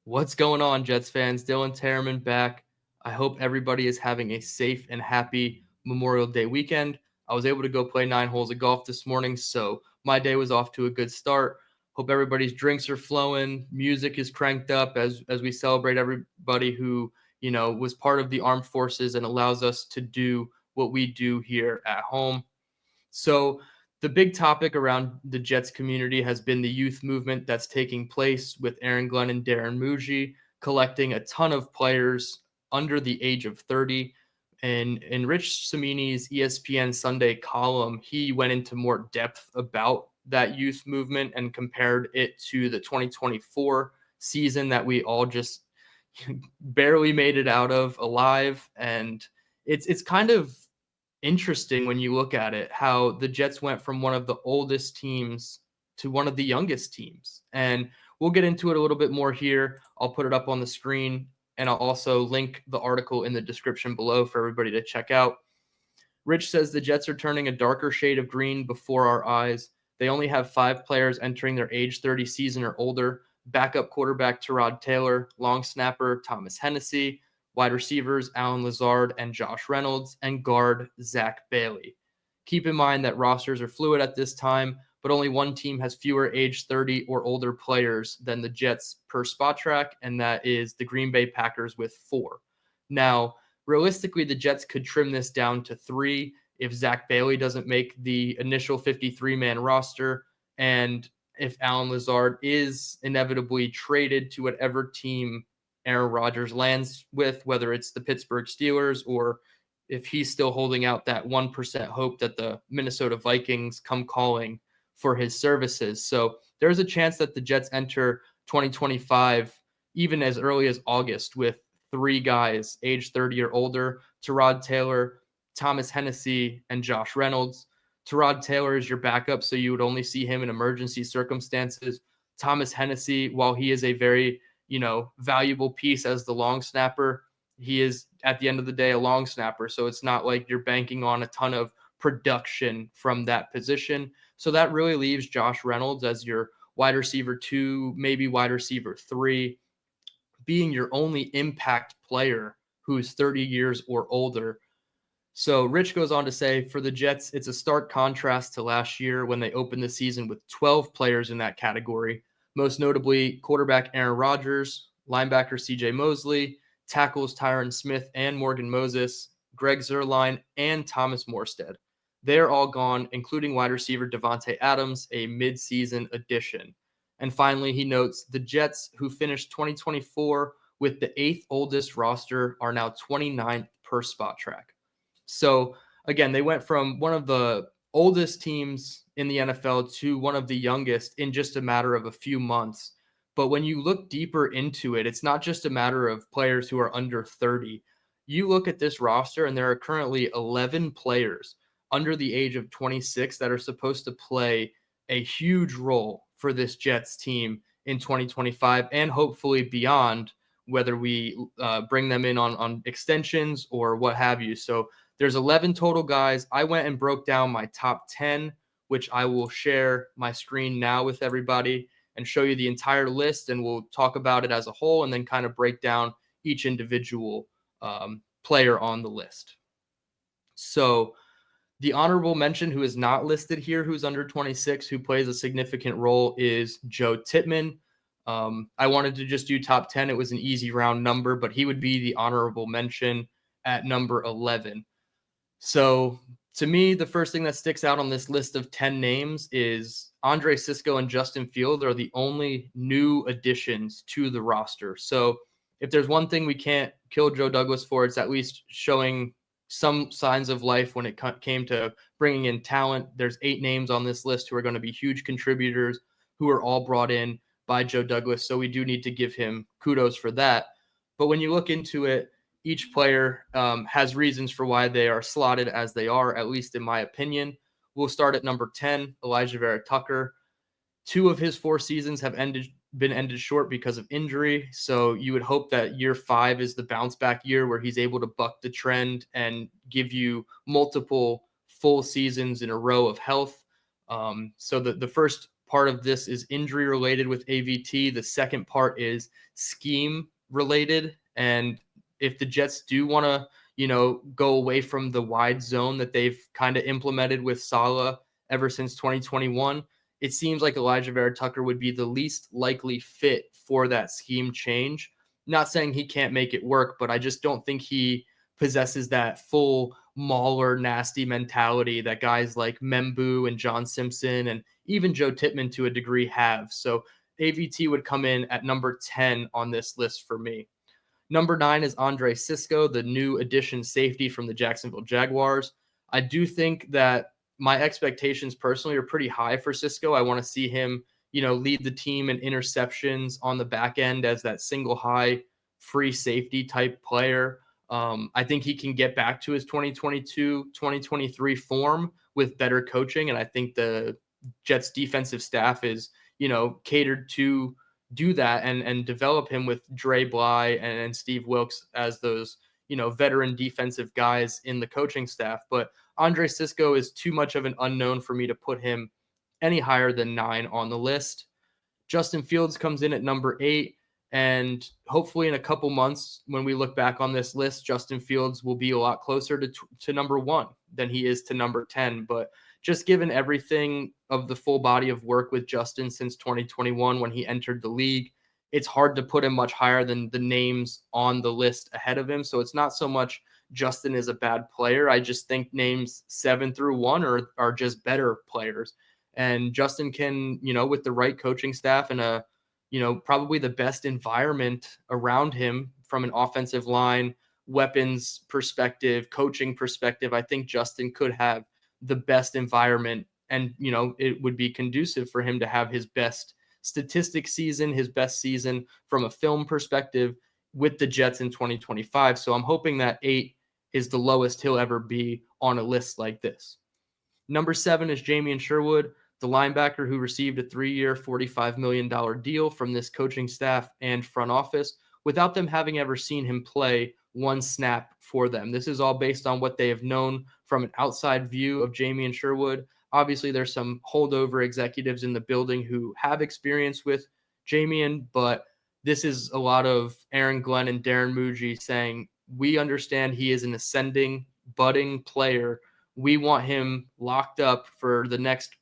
What's going on, Jets fans? DTereman back. I hope everybody is having a safe and happy Memorial Day weekend. I was able to go play 9 holes of golf this morning, so my day was off to a good start. Hope everybody's drinks are flowing, music is cranked up as we celebrate everybody who, was part of the armed forces and allows us to do what we do here at home. So, the big topic around the Jets community has been the youth movement that's taking place with Aaron Glenn and Darren Mougey collecting a ton of players under the age of 30. And in Rich Cimini's ESPN Sunday column, he went into more depth about that youth movement and compared it to the 2024 season that we all just barely made it out of alive. And it's kind of interesting when you look at it, how the Jets went from one of the oldest teams to one of the youngest teams. And we'll get into it a little bit more here. I'll put it up on the screen, and I'll also link the article in the description below for everybody to check out. Rich says the Jets are turning a darker shade of green before our eyes. They only have 5 players entering their age 30 season or older. Backup quarterback Tyrod Taylor, long snapper Thomas Hennessy, wide receivers Alan Lazard and Josh Reynolds, and guard Zach Bailey. Keep in mind that rosters are fluid at this time, but only one team has fewer age 30 or older players than the Jets per spot track, and that is the Green Bay Packers with 4. Now, realistically, the Jets could trim this down to 3 if Zach Bailey doesn't make the initial 53-man roster, and if Alan Lazard is inevitably traded to whatever team Aaron Rodgers lands with, whether it's the Pittsburgh Steelers or if he's still holding out that 1% hope that the Minnesota Vikings come calling for his services. So there's a chance that the Jets enter 2025 even as early as August with 3 guys age 30 or older: Tyrod Taylor, Thomas Hennessy, and Josh Reynolds. Tyrod Taylor is your backup, so you would only see him in emergency circumstances. Thomas Hennessy, while he is a very, valuable piece as the long snapper, he is at the end of the day a long snapper. So it's not like you're banking on a ton of production from that position. So that really leaves Josh Reynolds as your wide receiver 2, maybe wide receiver 3, being your only impact player who's 30 years or older. So Rich goes on to say, for the Jets, it's a stark contrast to last year when they opened the season with 12 players in that category, most notably quarterback Aaron Rodgers, linebacker C.J. Mosley, tackles Tyron Smith and Morgan Moses, Greg Zuerlein, and Thomas Morstead. They're all gone, including wide receiver Devontae Adams, a midseason addition. And finally, he notes the Jets, who finished 2024 with the 8th oldest roster, are now 29th per spot track. So again, they went from one of the oldest teams in the NFL to one of the youngest in just a matter of a few months. But when you look deeper into it, it's not just a matter of players who are under 30. You look at this roster, and there are currently 11 players under the age of 26 that are supposed to play a huge role for this Jets team in 2025 and hopefully beyond, whether we bring them in on extensions or what have you. So there's 11 total guys. I went and broke down my top 10, which I will share my screen now with everybody and show you the entire list, and we'll talk about it as a whole and then kind of break down each individual player on the list. So the honorable mention, who is not listed here, who's under 26, who plays a significant role, is Joe Tippmann. I wanted to just do top 10. It was an easy round number, but he would be the honorable mention at number 11. So to me, the first thing that sticks out on this list of 10 names is Andre Cisco and Justin Fields are the only new additions to the roster. So if there's one thing we can't kill Joe Douglas for, it's at least showing some signs of life when it came to bringing in talent. There's 8 names on this list who are going to be huge contributors, who are all brought in by Joe Douglas. So we do need to give him kudos for that. But when you look into it, each player has reasons for why they are slotted as they are, at least in my opinion. We'll start at number 10, Elijah Vera Tucker. 2 of his 4 seasons have been ended short because of injury. So you would hope that year 5 is the bounce back year where he's able to buck the trend and give you multiple full seasons in a row of health. So the first part of this is injury related with AVT. The second part is scheme related. And if the Jets do want to, go away from the wide zone that they've kind of implemented with Saleh ever since 2021, it seems like Elijah Vera-Tucker would be the least likely fit for that scheme change. Not saying he can't make it work, but I just don't think he possesses that full mauler, nasty mentality that guys like Membu and John Simpson and even Joe Tippmann to a degree have. So AVT would come in at number 10 on this list for me. Number 9 is Andre Cisco, the new addition safety from the Jacksonville Jaguars. I do think that my expectations personally are pretty high for Cisco. I want to see him, lead the team in interceptions on the back end as that single high free safety type player. I think he can get back to his 2022, 2023 form with better coaching. And I think the Jets defensive staff is, catered to do that and develop him with Dre Bly and Steve Wilks as those, veteran defensive guys in the coaching staff. But Andre Cisco is too much of an unknown for me to put him any higher than 9 on the list. Justin Fields comes in at number 8. And hopefully in a couple months, when we look back on this list, Justin Fields will be a lot closer to number 1 than he is to number 10. But just given everything of the full body of work with Justin since 2021 when he entered the league, it's hard to put him much higher than the names on the list ahead of him. So it's not so much Justin is a bad player. I just think names 7 through 1 are just better players. And Justin can, with the right coaching staff and probably the best environment around him from an offensive line, weapons perspective, coaching perspective, I think Justin could have the best environment and, it would be conducive for him to have his best statistic season, his best season from a film perspective with the Jets in 2025. So I'm hoping that 8 is the lowest he'll ever be on a list like this. Number 7 is Jamien Sherwood, the linebacker who received a 3-year, $45 million deal from this coaching staff and front office without them having ever seen him play one snap for them. This is all based on what they have known from an outside view of Jamien Sherwood. Obviously, there's some holdover executives in the building who have experience with Jamien, but this is a lot of Aaron Glenn and Darren Mougey saying, we understand he is an ascending, budding player. We want him locked up for the next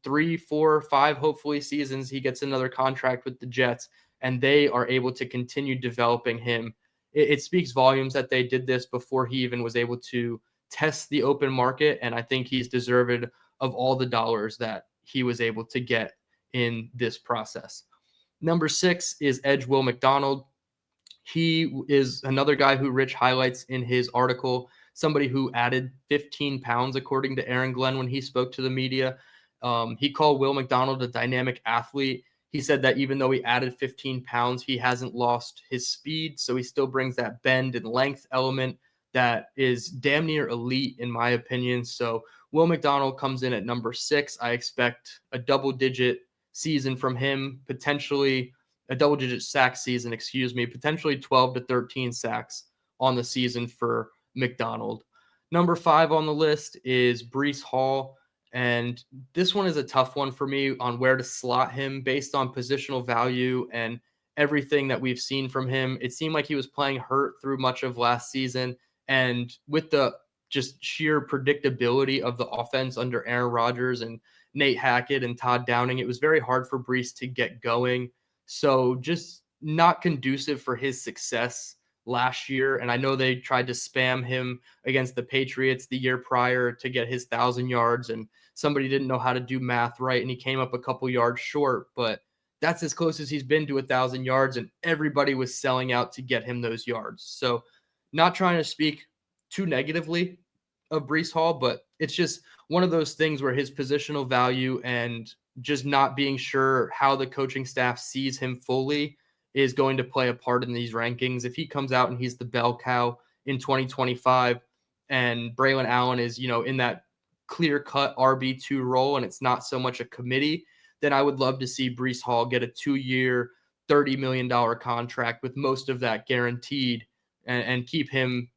3, 4, 5, hopefully seasons. He gets another contract with the Jets and they are able to continue developing him. It speaks volumes that they did this before he even was able to test the open market. And I think he's deserved of all the dollars that he was able to get in this process. Number 6 is Edge Will McDonald. He is another guy who Rich highlights in his article, somebody who added 15 pounds, according to Aaron Glenn, when he spoke to the media. He called Will McDonald a dynamic athlete. He said that even though he added 15 pounds, he hasn't lost his speed. So he still brings that bend and length element that is damn near elite, in my opinion. So Will McDonald comes in at number 6. I expect a double-digit season from him, potentially a double-digit sack season, potentially 12 to 13 sacks on the season for McDonald. Number 5 on the list is Breece Hall. And this one is a tough one for me on where to slot him based on positional value and everything that we've seen from him. It seemed like he was playing hurt through much of last season. And with the just sheer predictability of the offense under Aaron Rodgers and Nate Hackett and Todd Downing, it was very hard for Breece to get going. So just not conducive for his success last year. And I know they tried to spam him against the Patriots the year prior to get his 1,000 yards, and somebody didn't know how to do math right, and he came up a couple yards short, but that's as close as he's been to 1,000 yards, and everybody was selling out to get him those yards. So not trying to speak too negatively of Breece Hall, but it's just one of those things where his positional value and just not being sure how the coaching staff sees him fully is going to play a part in these rankings. If he comes out and he's the bell cow in 2025 and Braylon Allen is, in that clear-cut RB2 role and it's not so much a committee, then I would love to see Breece Hall get a 2-year, $30 million contract with most of that guaranteed and keep him,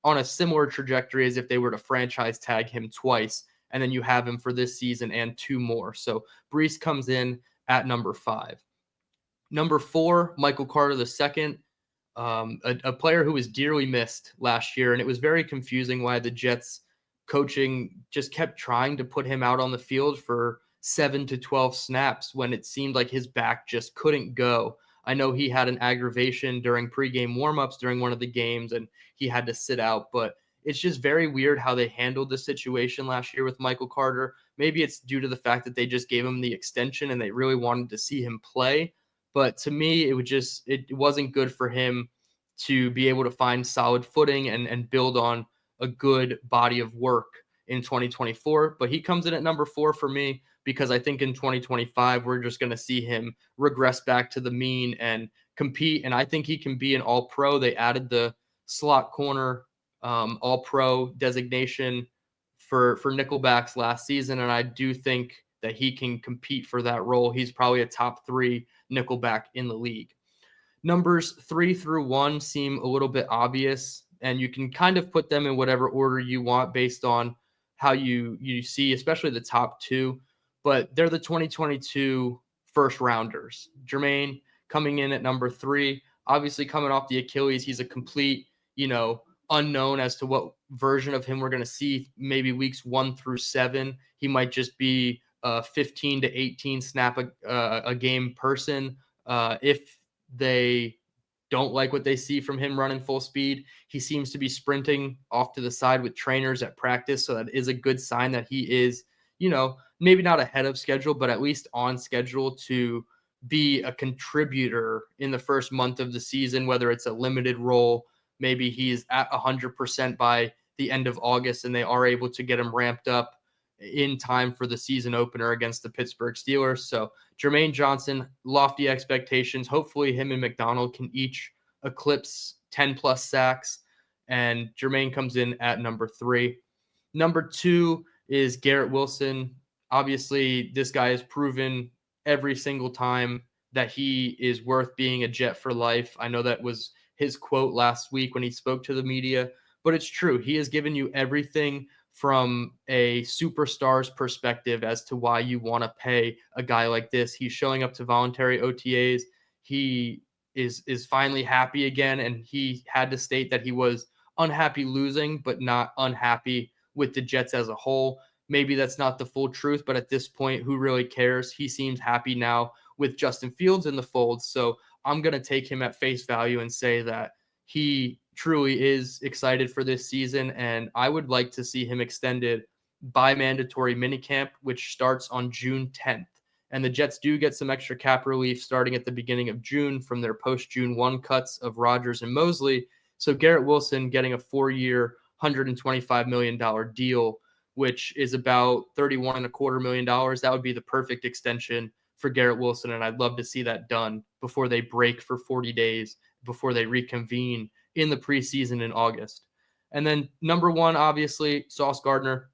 on a similar trajectory as if they were to franchise tag him twice and then you have him for this season and 2 more. So Brees comes in at number 5. Number 4, Michael Carter II, a player who was dearly missed last year, and it was very confusing why the Jets coaching just kept trying to put him out on the field for 7 to 12 snaps when it seemed like his back just couldn't go. I know he had an aggravation during pregame warmups during one of the games, and he had to sit out, but it's just very weird how they handled the situation last year with Michael Carter. Maybe it's due to the fact that they just gave him the extension and they really wanted to see him play. But to me, it wasn't good for him to be able to find solid footing and build on a good body of work in 2024. But he comes in at number 4 for me because I think in 2025 we're just going to see him regress back to the mean and compete. And I think he can be an All-Pro. They added the slot corner All-Pro designation for nickelbacks last season, and I do think that he can compete for that role. He's probably a top 3 nickelback in the league. Numbers 3 through 1 seem a little bit obvious, and you can kind of put them in whatever order you want based on how you see, especially the top 2. But they're the 2022 first rounders. Jermaine coming in at number 3, obviously coming off the Achilles, he's a complete, unknown as to what version of him we're going to see maybe weeks 1 through 7. He might just be a 15 to 18 snap a game person. If they don't like what they see from him running full speed, he seems to be sprinting off to the side with trainers at practice. So that is a good sign that he is, maybe not ahead of schedule, but at least on schedule to be a contributor in the first month of the season, whether it's a limited role. Maybe he's at 100% by the end of August and they are able to get him ramped up in time for the season opener against the Pittsburgh Steelers. So Jermaine Johnson, lofty expectations. Hopefully him and McDonald can each eclipse 10 plus sacks. And Jermaine comes in at number 3. Number 2 is Garrett Wilson. Obviously, this guy has proven every single time that he is worth being a Jet for life. I know that was his quote last week when he spoke to the media, but it's true. He has given you everything from a superstar's perspective as to why you want to pay a guy like this. He's showing up to voluntary OTAs. He is finally happy again, and he had to state that he was unhappy losing, but not unhappy with the Jets as a whole. Maybe that's not the full truth, but at this point, who really cares? He seems happy now with Justin Fields in the fold. So I'm going to take him at face value and say that he truly is excited for this season, and I would like to see him extended by mandatory minicamp, which starts on June 10th. And the Jets do get some extra cap relief starting at the beginning of June from their post-June 1 cuts of Rodgers and Mosley. So Garrett Wilson getting a 4-year, $125 million deal, which is about $31.25 million. That would be the perfect extension for Garrett Wilson, and I'd love to see that done before they break for 40 days, before they reconvene in the preseason in August. And then number 1, obviously, Sauce Gardner.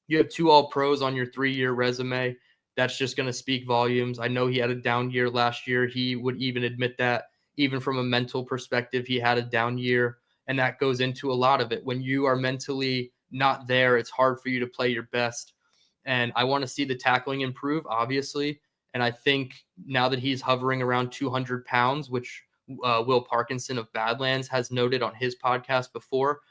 You have 2 All-Pros on your 3-year resume. That's just going to speak volumes. I know he had a down year last year. He would even admit that. Even from a mental perspective, he had a down year, and that goes into a lot of it. When you are mentally not there, it's hard for you to play your best. And I want to see the tackling improve, obviously. And I think now that he's hovering around 200 pounds, which Will Parkinson of Badlands has noted on his podcast before,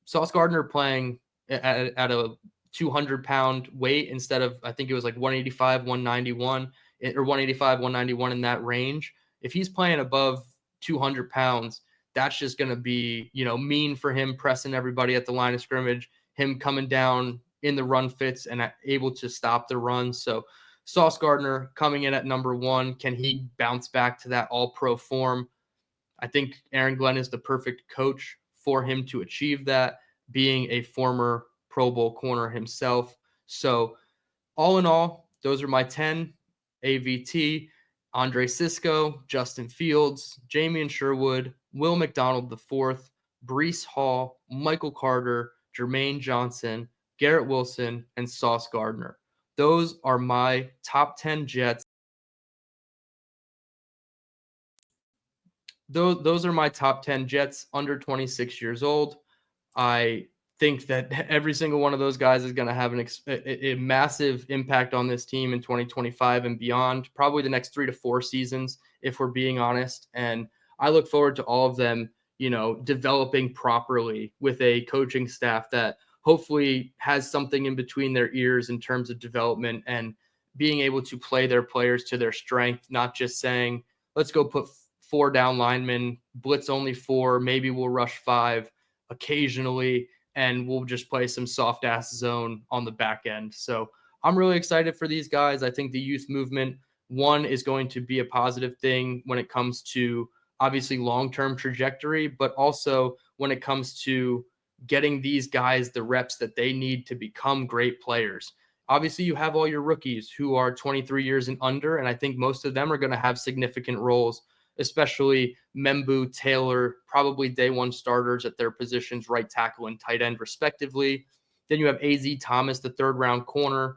Sauce Gardner playing at a 200-pound weight instead of, I think it was like 185, 191, or 185, 191 in that range. If he's playing above 200 pounds, that's just going to be, mean for him, pressing everybody at the line of scrimmage, him coming down in the run fits and able to stop the run. So Sauce Gardner coming in at number 1. Can he bounce back to that all-pro form? I think Aaron Glenn is the perfect coach for him to achieve that, being a former Pro Bowl corner himself. So all in all, those are my 10: AVT, Andre Sisco, Justin Fields, Jamien Sherwood, Will McDonald IV, Breece Hall, Michael Carter, Jermaine Johnson, Garrett Wilson, and Sauce Gardner. Those are my top 10 Jets. Those are my top 10 Jets under 26 years old. I think that every single one of those guys is going to have a massive impact on this team in 2025 and beyond, probably the next 3 to 4 seasons, if we're being honest. And I look forward to all of them, developing properly with a coaching staff that hopefully has something in between their ears in terms of development and being able to play their players to their strength, not just saying, let's go put 4 down linemen, blitz only 4, maybe we'll rush 5 occasionally, and we'll just play some soft ass zone on the back end. So I'm really excited for these guys. I think the youth movement, one, is going to be a positive thing when it comes to obviously long-term trajectory, but also when it comes to getting these guys the reps that they need to become great players. Obviously, you have all your rookies who are 23 years and under, and I think most of them are going to have significant roles, especially Membu, Taylor, probably day one starters at their positions, right tackle and tight end, respectively. Then you have A.Z. Thomas, the third-round corner.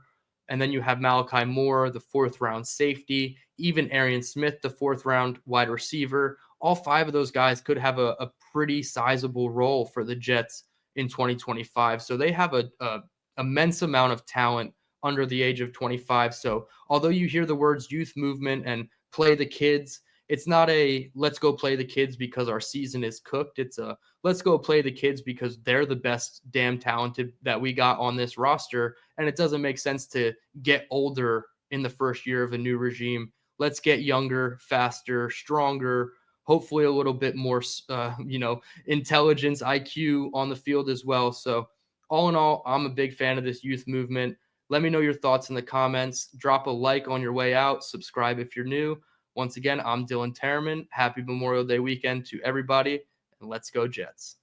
And then you have Malachi Moore, the fourth-round safety, even Arian Smith, the fourth-round wide receiver. All 5 of those guys could have a pretty sizable role for the Jets in 2025. So they have a immense amount of talent under the age of 25. So although you hear the words youth movement and play the kids, it's not a let's go play the kids because our season is cooked. It's a let's go play the kids because they're the best damn talented that we got on this roster. And it doesn't make sense to get older in the first year of a new regime. Let's get younger, faster, stronger, hopefully a little bit more, intelligence, IQ on the field as well. So all in all, I'm a big fan of this youth movement. Let me know your thoughts in the comments. Drop a like on your way out. Subscribe if you're new. Once again, I'm DTereman. Happy Memorial Day weekend to everybody, and let's go Jets.